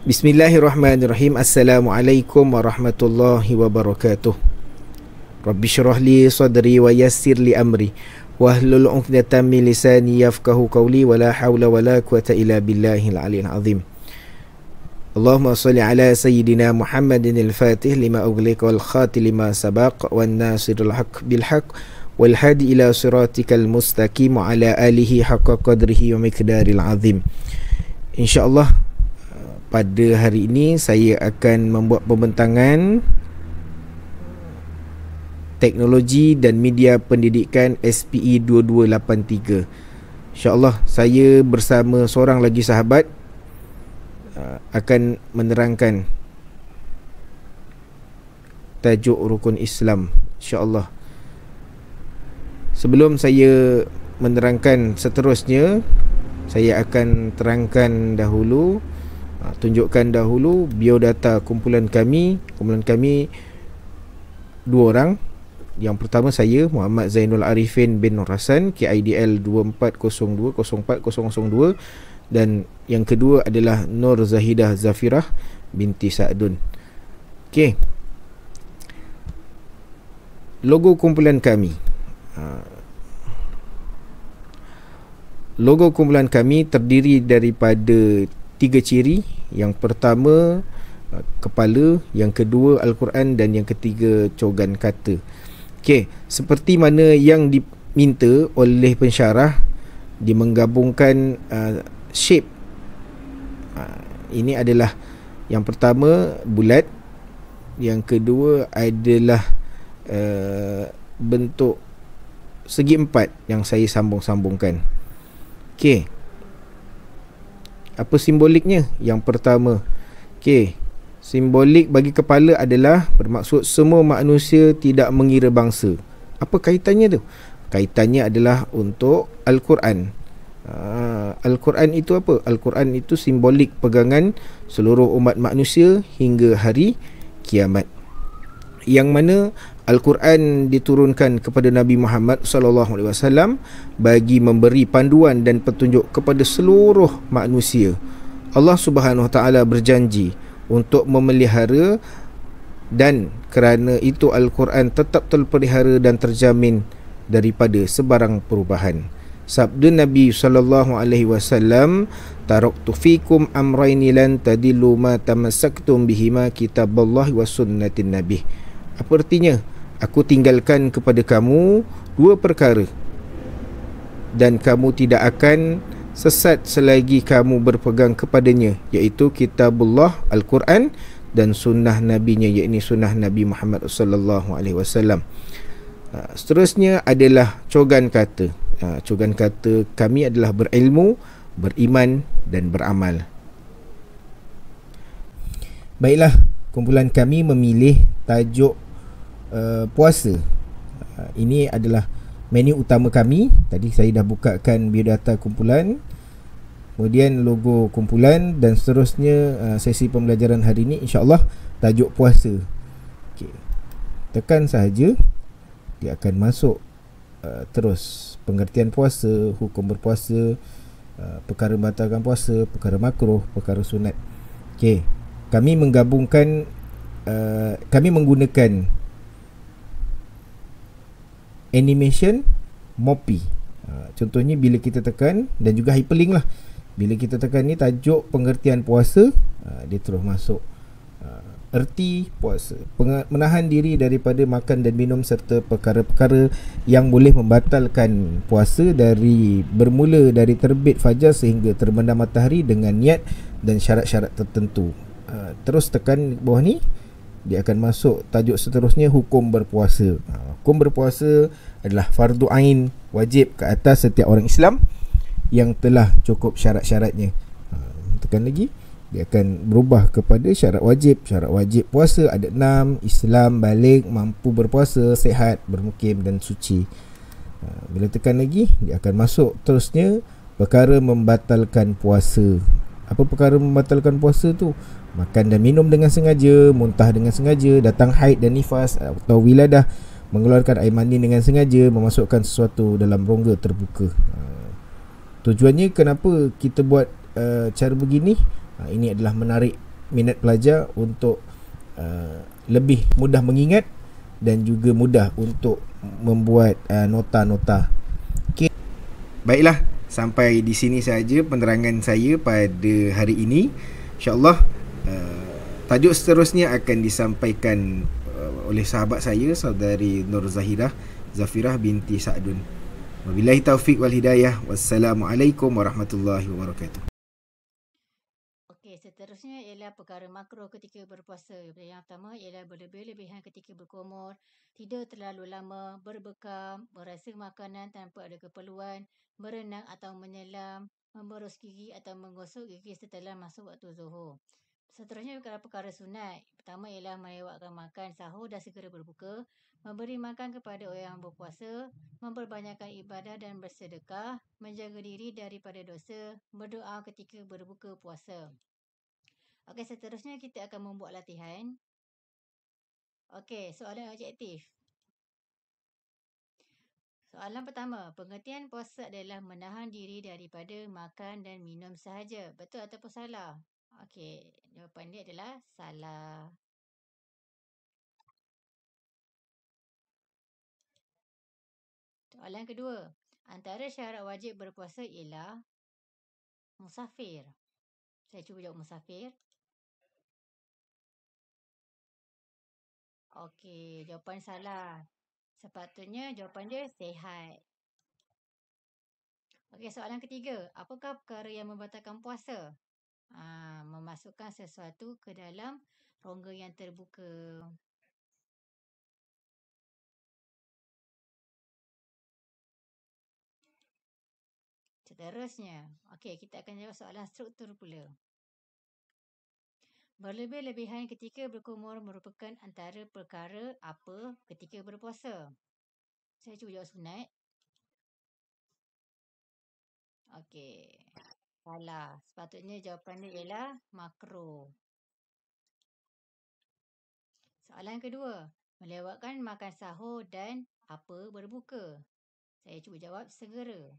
Bismillahirrahmanirrahim. Assalamualaikum warahmatullahi wabarakatuh. Rabbi syrah li sadri wa yassir li amri wahlul 'uqdatam min lisani yafqahu qawli wa la haula wa la quwata illa billahil aliyyil azim. Allahumma shalli ala sayyidina Muhammadin al-Fatih lima ughliqa wal khatim lima sabaq wan nasirul haqq bil haqq wal hadi ila siratikal mustaqim wa ala alihi haqqa qadrihi wa miqdaril azim. InsyaAllah pada hari ini saya akan membuat pembentangan teknologi dan media pendidikan SPE 2283. InsyaAllah saya bersama seorang lagi sahabat akan menerangkan tajuk rukun Islam, InsyaAllah. Sebelum saya menerangkan seterusnya, saya akan terangkan dahulu, tunjukkan dahulu biodata kumpulan kami. Kumpulan kami dua orang. Yang pertama saya, Muhammad Zainul Arifin bin Nur Hasan, KIDL 2402040002, dan yang kedua adalah Nur Zahidah Zafirah binti Sa'dun. Okey. Logo kumpulan kami. Logo kumpulan kami terdiri daripada 3 ciri. Yang pertama kepala, yang kedua Al-Quran, dan yang ketiga cogan kata. Okey, seperti mana yang diminta oleh pensyarah, dia menggabungkan shape. Ini adalah yang pertama bulat, yang kedua adalah bentuk segi empat yang saya sambung-sambungkan. Okey, apa simboliknya? Yang pertama, okey, simbolik bagi kepala adalah bermaksud semua manusia tidak mengira bangsa. Apa kaitannya tu? Kaitannya adalah untuk Al-Quran. Al-Quran itu apa? Al-Quran itu simbolik pegangan seluruh umat manusia hingga hari kiamat. Yang mana Al-Quran diturunkan kepada Nabi Muhammad SAW bagi memberi panduan dan petunjuk kepada seluruh manusia. Allah Subhanahu Wa Taala berjanji untuk memelihara, dan kerana itu Al-Quran tetap terpelihara dan terjamin daripada sebarang perubahan. Sabda Nabi SAW, taraktu fikum amraini lan tadillu ma tamassaktum bihima kitaballahi wa sunnatin nabi. Apa artinya? Aku tinggalkan kepada kamu dua perkara, dan kamu tidak akan sesat selagi kamu berpegang kepadanya, iaitu kitabullah Al-Quran dan sunnah nabinya, iaitu sunnah Nabi Muhammad SAW. Seterusnya adalah cogan kata. Cogan kata kami adalah berilmu, beriman dan beramal. Baiklah, kumpulan kami memilih tajuk puasa. Ini adalah menu utama kami. Tadi saya dah bukakan biodata kumpulan, kemudian logo kumpulan, dan seterusnya sesi pembelajaran hari ini insyaAllah tajuk puasa. Okay. Tekan sahaja, dia akan masuk terus pengertian puasa, hukum berpuasa, perkara membatalkan puasa, perkara makruh, perkara sunat. Okey, kami menggabungkan, kami menggunakan animation Mopi. Contohnya bila kita tekan, dan juga hyperlink lah, bila kita tekan ni tajuk pengertian puasa, dia terus masuk erti puasa, menahan diri daripada makan dan minum serta perkara-perkara yang boleh membatalkan puasa bermula dari terbit fajar sehingga terbenam matahari dengan niat dan syarat-syarat tertentu. Terus tekan bawah ni, dia akan masuk tajuk seterusnya, hukum berpuasa. Hukum berpuasa adalah fardu ain, wajib ke atas setiap orang Islam yang telah cukup syarat-syaratnya. Tekan lagi, dia akan berubah kepada syarat wajib. Syarat wajib puasa ada 6: Islam, balik, mampu berpuasa, sihat, bermukim dan suci. Bila tekan lagi, dia akan masuk terusnya perkara membatalkan puasa. Apa perkara membatalkan puasa tu? Makan dan minum dengan sengaja, muntah dengan sengaja, datang haid dan nifas atau wiladah, mengeluarkan air mani dengan sengaja, memasukkan sesuatu dalam rongga terbuka. Tujuannya kenapa kita buat cara begini? Ini adalah menarik minat pelajar untuk lebih mudah mengingat dan juga mudah untuk membuat nota-nota. Okay. Baiklah, sampai di sini saja penerangan saya pada hari ini. InsyaAllah tajuk seterusnya akan disampaikan oleh sahabat saya, saudari Nur Zafirah binti Sa'dun. Wabillahi taufiq wal hidayah. Wassalamualaikum warahmatullahi wabarakatuh. Okey, seterusnya ialah perkara makro ketika berpuasa. Yang pertama ialah berlebih-lebihan ketika berkumur, tidur terlalu lama, berbekam, merasa makanan tanpa ada keperluan, berenang atau menyelam, memberus gigi atau menggosok gigi setelah masuk waktu zuhur. Seterusnya perkara-perkara sunat. Pertama ialah melewatkan makan sahur dan segera berbuka, memberi makan kepada orang yang berpuasa, memperbanyakkan ibadah dan bersedekah, menjaga diri daripada dosa, berdoa ketika berbuka puasa. Okey, seterusnya kita akan membuat latihan. Okey, soalan objektif. Soalan pertama, pengertian puasa adalah menahan diri daripada makan dan minum sahaja. Betul ataupun salah? Okey, jawapan dia adalah salah. Soalan kedua, antara syarat wajib berpuasa ialah musafir. Saya cuba jawab musafir. Okey, jawapan salah. Sepatutnya jawapan dia sihat. Okey, soalan ketiga. Apakah perkara yang membatalkan puasa? Memasukkan sesuatu ke dalam rongga yang terbuka. Seterusnya, okey, kita akan jawab soalan struktur pula. Berlebih-lebihan ketika berkumur merupakan antara perkara apa ketika berpuasa? Saya cuba jawab sunat. Okey, salah. Sepatutnya jawapan dia ialah makro. Soalan kedua, melewatkan makan sahur dan apa berbuka? Saya cuba jawab segera.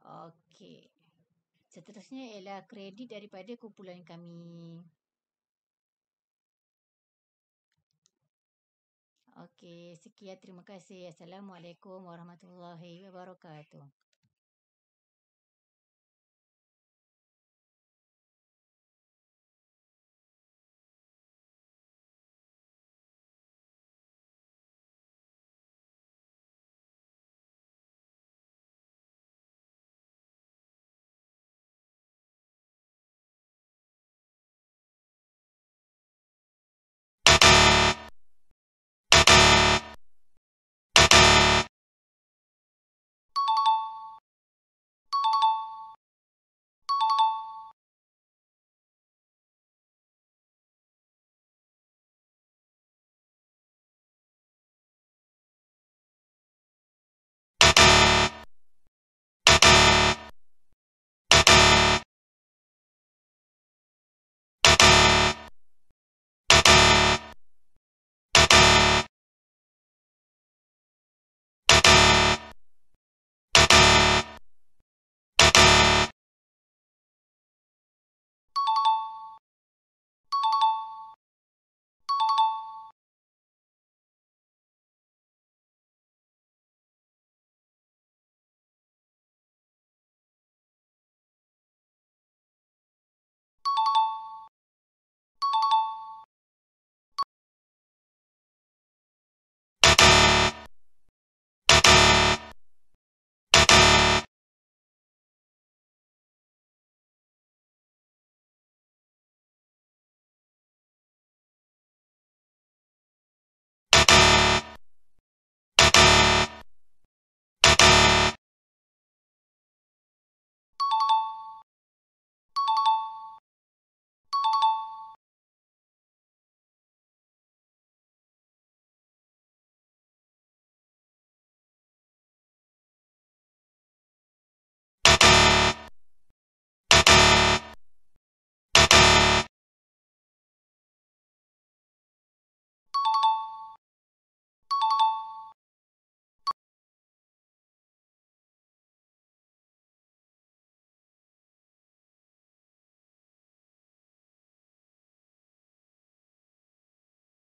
Okey. Seterusnya ialah kredit daripada kumpulan kami. Okey, sekian, terima kasih. Assalamualaikum warahmatullahi wabarakatuh.